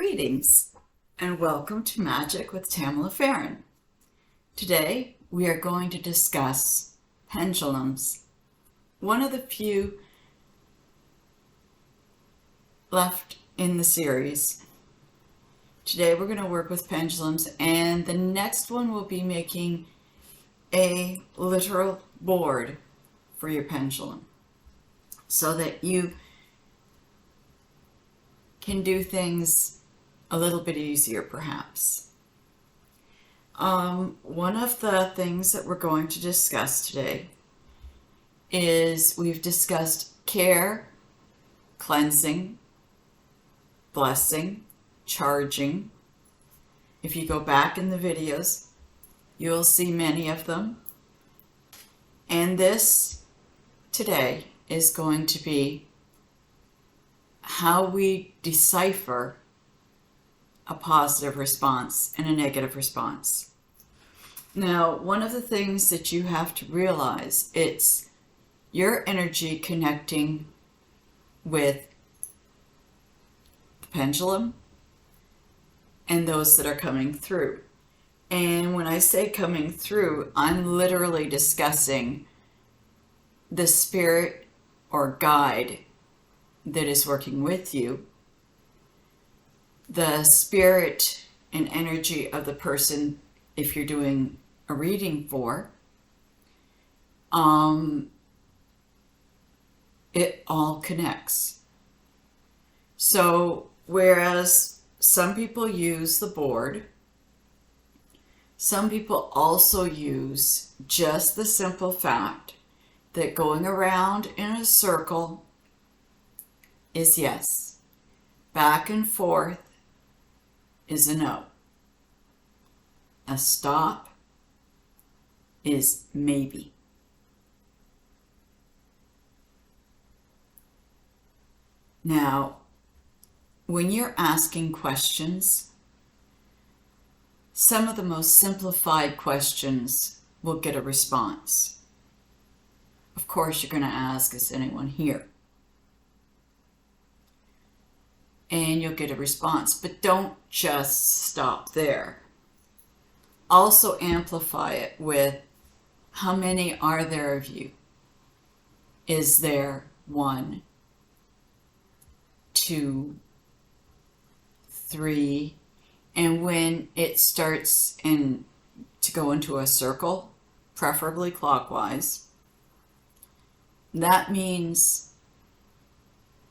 Greetings and welcome to Magic with Tamala Farron. Today we are going to discuss pendulums, one of the few left in the series. Today we're going to work with pendulums, and the next one will be making a literal board for your pendulum so that you can do things a little bit easier, perhaps. One of the things that we're going to discuss today is we've discussed care, cleansing, blessing, charging. If you go back in the videos, you'll see many of them. And this today is going to be how we decipher a positive response and a negative response. Now, one of the things that you have to realize, it's your energy connecting with the pendulum and those that are coming through. And when I say coming through, I'm literally discussing the spirit or guide that is working with you, the spirit and energy of the person if you're doing a reading for. It all connects. So whereas some people use the board, some people also use just the simple fact that going around in a circle is yes. Back and forth is a no. A stop is maybe. Now, when you're asking questions, some of the most simplified questions will get a response. Of course, you're going to ask, is anyone here? And you'll get a response, but don't just stop there. Also amplify it with, how many are there of you? Is there 1, 2, 3? And when it starts to go into a circle, preferably clockwise, that means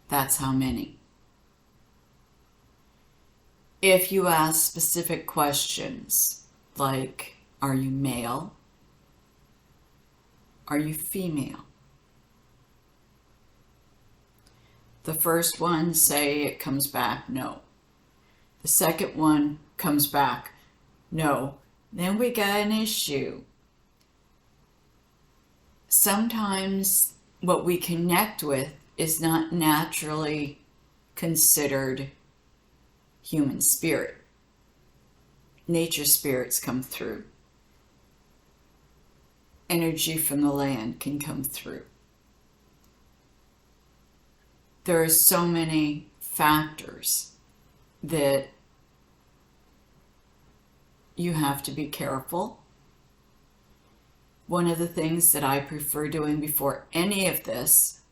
that's how many. If you ask specific questions like, are you male? Are you female? The first one, say it comes back, no. The second one comes back, no. Then we got an issue. Sometimes what we connect with is not naturally considered human spirit. Nature spirits come through. Energy from the land can come through. There are so many factors that you have to be careful. One of the things that I prefer doing before any of this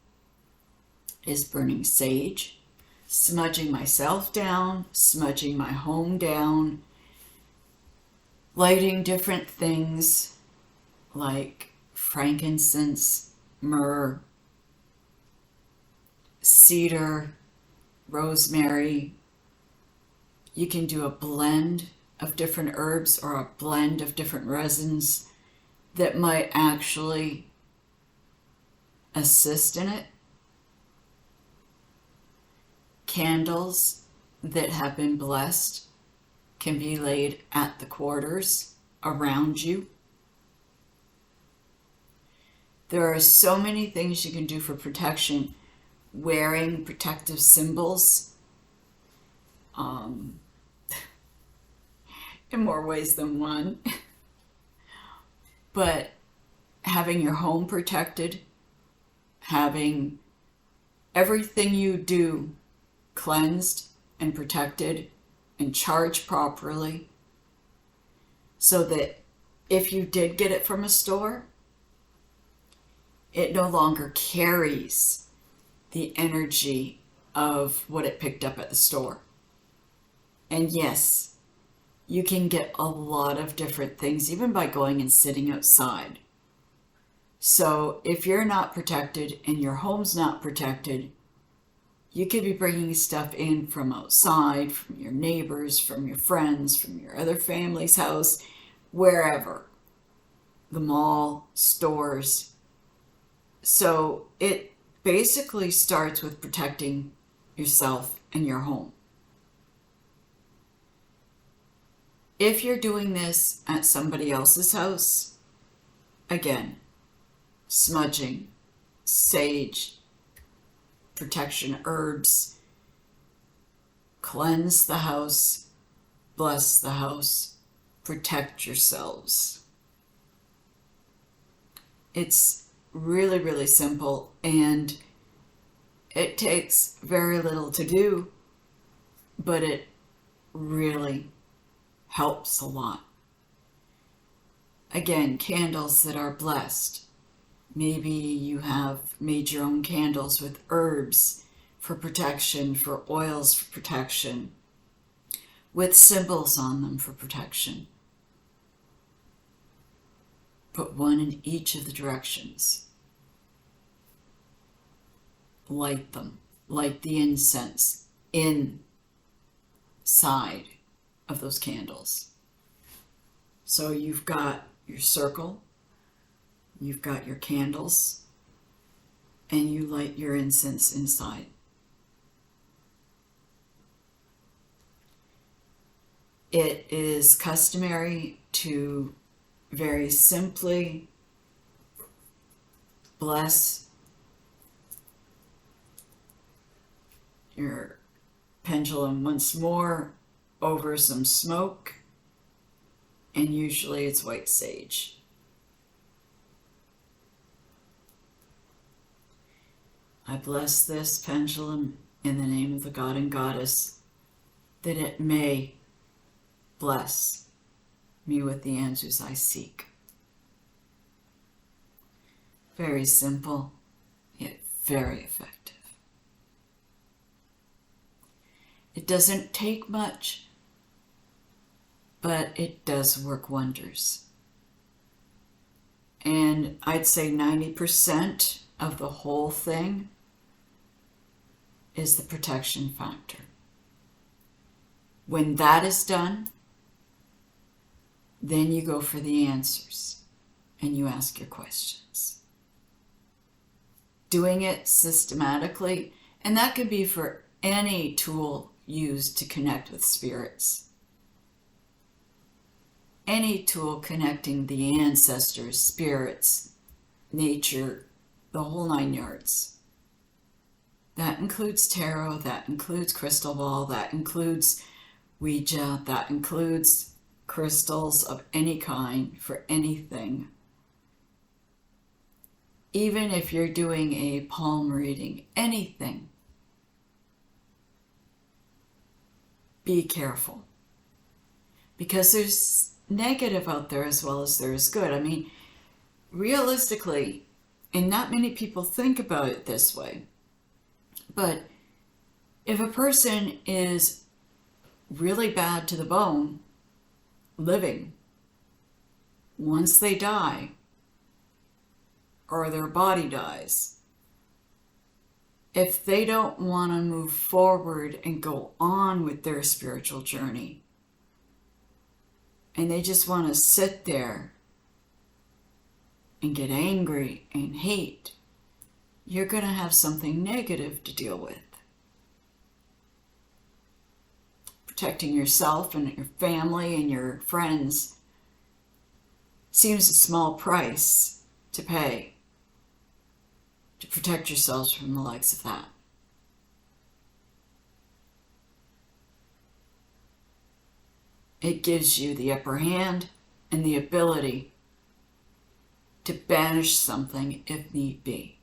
is burning sage, smudging myself down, smudging my home down, lighting different things like frankincense, myrrh, cedar, rosemary. You can do a blend of different herbs or a blend of different resins that might actually assist in it. Candles that have been blessed can be laid at the quarters around you. There are so many things you can do for protection. Wearing protective symbols in more ways than one. But having your home protected, having everything you do cleansed and protected and charged properly so that if you did get it from a store, it no longer carries the energy of what it picked up at the store. And yes, you can get a lot of different things, even by going and sitting outside. So if you're not protected and your home's not protected, you could be bringing stuff in from outside, from your neighbors, from your friends, from your other family's house, wherever. The mall, stores. So it basically starts with protecting yourself and your home. If you're doing this at somebody else's house, again, smudging, sage, protection herbs, cleanse the house, bless the house, protect yourselves. It's really, really simple, and it takes very little to do, but it really helps a lot. Again, candles that are blessed. Maybe you have made your own candles with herbs for protection, for oils for protection, with symbols on them for protection. Put one in each of the directions. Light them. Light the incense inside of those candles. So you've got your circle, you've got your candles, and you light your incense inside. It is customary to very simply bless your pendulum once more over some smoke, and usually it's white sage. I bless this pendulum in the name of the God and Goddess, that it may bless me with the answers I seek. Very simple, yet very effective. It doesn't take much, but it does work wonders. And I'd say 90% of the whole thing is the protection factor. When that is done, then you go for the answers and you ask your questions. Doing it systematically, and that could be for any tool used to connect with spirits. Any tool connecting the ancestors, spirits, nature, the whole 9 yards. That includes tarot, that includes crystal ball, that includes Ouija, that includes crystals of any kind for anything. Even if you're doing a palm reading, anything. Be careful. Because there's negative out there as well as there is good. I mean, realistically, and not many people think about it this way, but if a person is really bad to the bone, living, once they die, or their body dies, if they don't want to move forward and go on with their spiritual journey, and they just want to sit there and get angry and hate, you're going to have something negative to deal with. Protecting yourself and your family and your friends seems a small price to pay to protect yourselves from the likes of that. It gives you the upper hand and the ability to banish something if need be.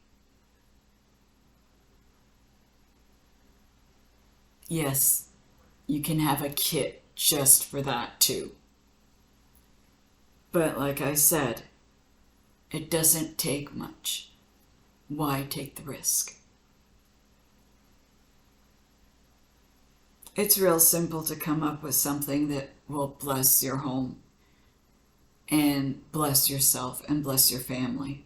Yes, You can have a kit just for that too. But like I said, it doesn't take much. Why take the risk? It's real simple to come up with something that will bless your home and bless yourself and bless your family.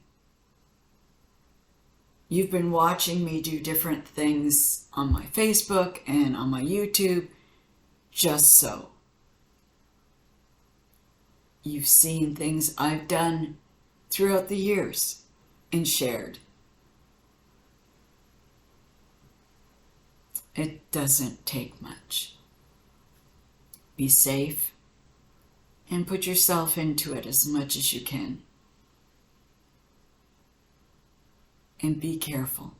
You've been watching me do different things on my Facebook and on my YouTube, just so. You've seen things I've done throughout the years and shared. It doesn't take much. Be safe and put yourself into it as much as you can. And be careful.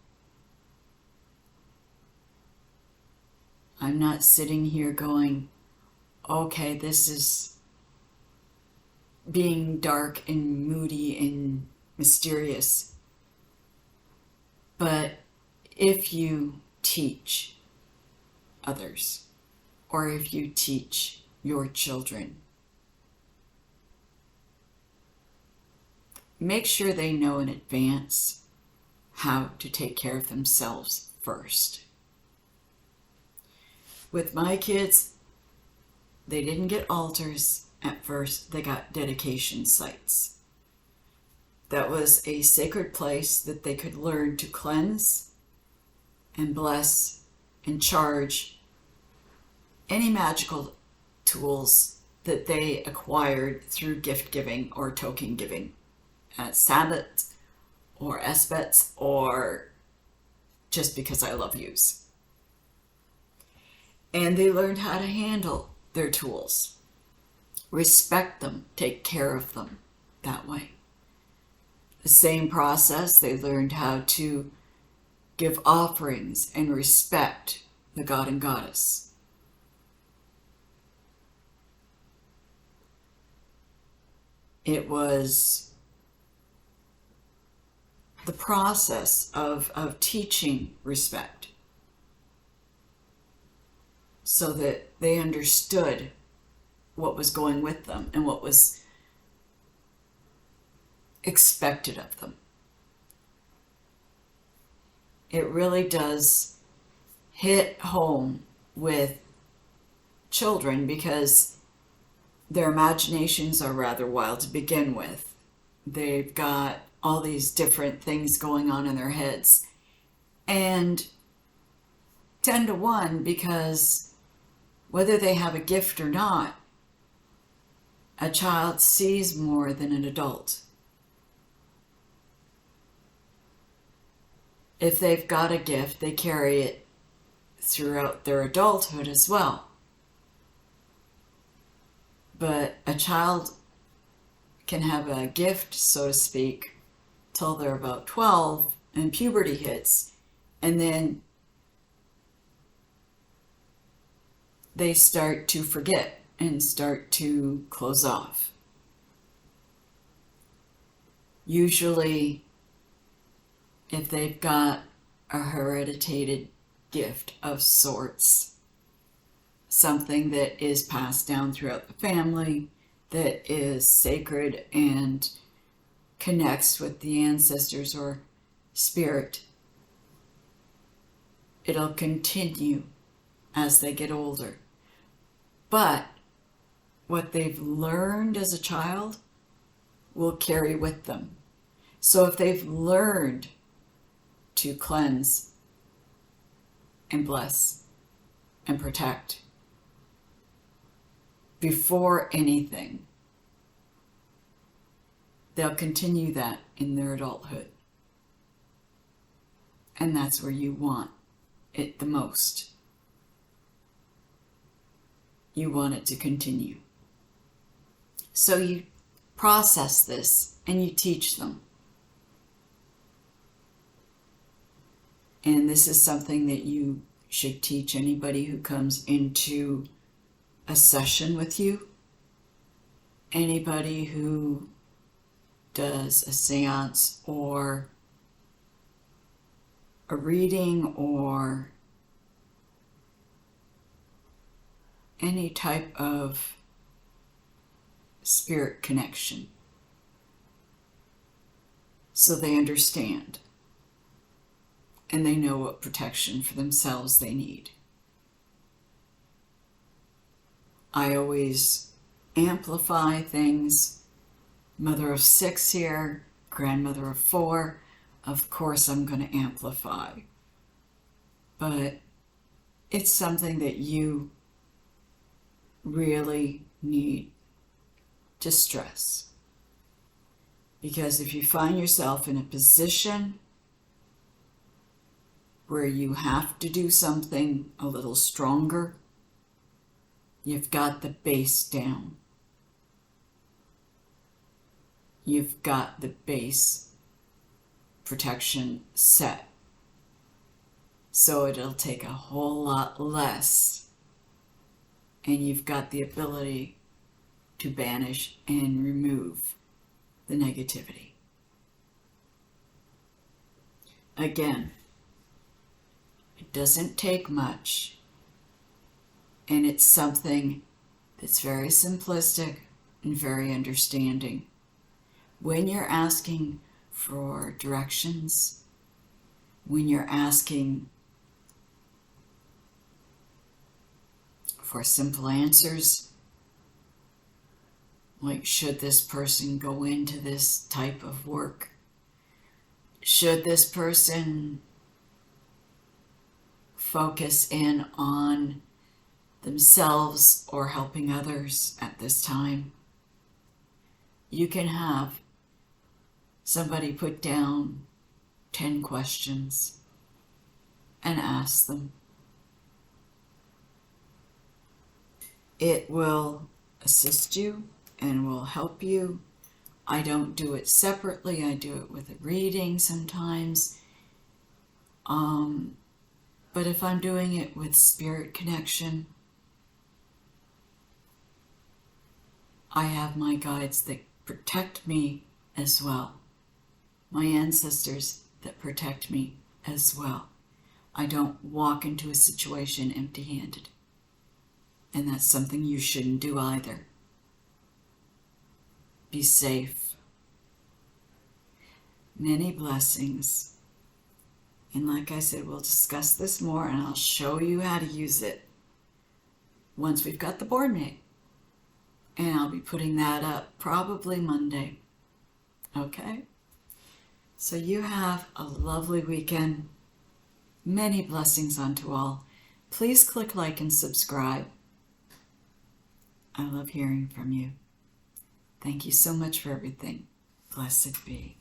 I'm not sitting here going, okay, this is being dark and moody and mysterious. But if you teach others, or if you teach your children, make sure they know in advance how to take care of themselves first. With my kids, they didn't get altars at first, they got dedication sites. That was a sacred place that they could learn to cleanse and bless and charge any magical tools that they acquired through gift giving or token giving at Sabbats or Esbets or just because I love yous. And they learned how to handle their tools, respect them, take care of them that way. The same process, they learned how to give offerings and respect the god and goddess. It was the process of teaching respect so that they understood what was going with them and what was expected of them. It really does hit home with children because their imaginations are rather wild to begin with. They've got all these different things going on in their heads. And 10 to 1, because whether they have a gift or not, a child sees more than an adult. If they've got a gift, they carry it throughout their adulthood as well. But a child can have a gift, so to speak, till they're about 12 and puberty hits, and then they start to forget and start to close off. Usually, if they've got a hereditary gift of sorts, something that is passed down throughout the family, that is sacred and connects with the ancestors or spirit, it'll continue as they get older. But what they've learned as a child will carry with them. So if they've learned to cleanse and bless and protect before anything, they'll continue that in their adulthood. And that's where you want it the most. You want it to continue. So you process this and you teach them. And this is something that you should teach anybody who comes into a session with you, anybody who does a seance or a reading or any type of spirit connection, so they understand and they know what protection for themselves they need. I always amplify things. Mother of 6 here, grandmother of 4. Of course I'm going to amplify. But it's something that you really need to stress. Because if you find yourself in a position where you have to do something a little stronger, you've got the base down. You've got the base protection set. So it'll take a whole lot less. And you've got the ability to banish and remove the negativity. Again, it doesn't take much. And it's something that's very simplistic and very understanding. When you're asking for directions, when you're asking for simple answers, like should this person go into this type of work? Should this person focus in on themselves or helping others at this time? You can have somebody put down 10 questions and ask them. It will assist you and will help you. I don't do it separately. I do it with a reading sometimes. But if I'm doing it with spirit connection, I have my guides that protect me as well. My ancestors that protect me as well. I don't walk into a situation empty-handed. And that's something you shouldn't do either. Be safe. Many blessings. And like I said, we'll discuss this more and I'll show you how to use it once we've got the board made. And I'll be putting that up probably Monday. Okay? So you have a lovely weekend. Many blessings unto all. Please click like and subscribe. I love hearing from you. Thank you so much for everything. Blessed be.